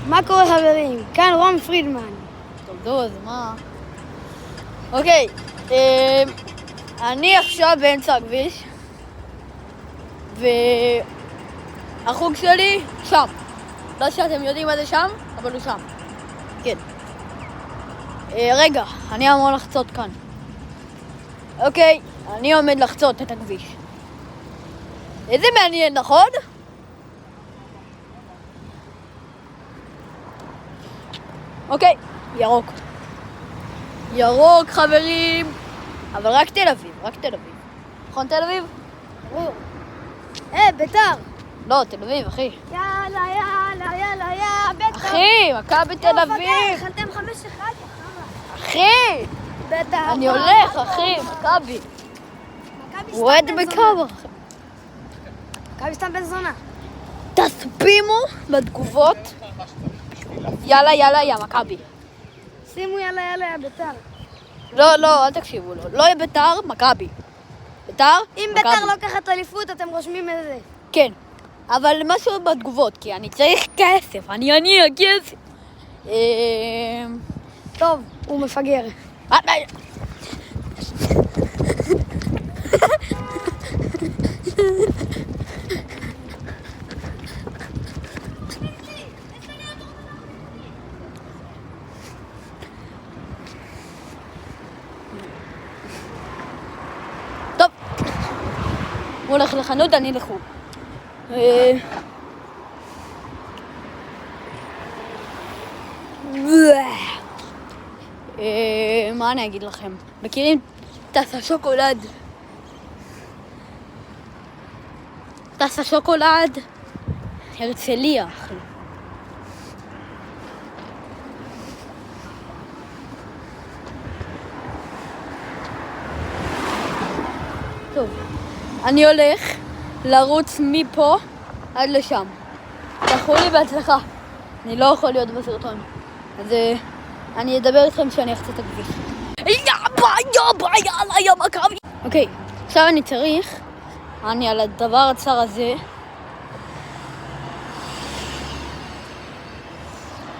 מה קורה חברים? כאן רום פרידמן. טוב, אז מה? אוקיי, אני עכשיו באמצע הכביש והחוג שלי שם. לא שאתם יודעים מה זה שם, אבל הוא שם. כן. רגע, אני אמור לחצות כאן. אוקיי, אני עומד לחצות את הכביש. איזה מעניין, נכון? אוקיי, ירוק. ירוק, חברים. אבל רק תל אביב, רק תל אביב. נכון תל אביב? ברור. ביתר. לא, תל אביב, אחי. יאללה, יאללה, יאללה, יאללה, ביתר. אחי, מכבי תל אביב. אתם 5-1. אחי! ביתר. אני הולך, אחי, מכבי. הוא אוהד מכבי. מכבי סתם בן זונה. תספימו בתגובות. יאללה, יאללה, יא מכבי. שימו יאללה, יאללה, יא ביתר. לא, לא, אל תקשיבו לו. לא יהיה ביתר, מכבי. ביתר, אם מכבי. ביתר לא לקחת אליפות, אתם רושמים את זה. כן, אבל משהו בתגובות, כי אני צריך כסף. אני הכסף. טוב, הוא מפגר. טוב, הוא הולך לחנות, אני לחוג. מה אני אגיד לכם? מכירים טסה שוקולד? טסה שוקולד הרצליה, אחי. טוב, אני הולך לרוץ מפה עד לשם. תלכו לי בהצלחה. אני לא יכול להיות בסרטון. אז אני אדבר איתכם כשאני אחצה את הכביש. יאללה, מכבי. אוקיי, עכשיו אני צריך, אני על הדבר הצר הזה.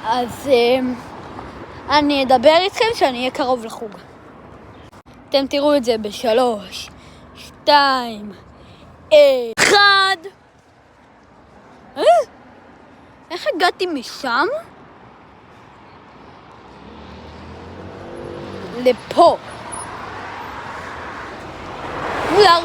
אז אני אדבר איתכם כשאני אהיה קרוב לחוג. אתם תראו את זה ב3, 2, 1. איך הגעתי משם לפה? אולי.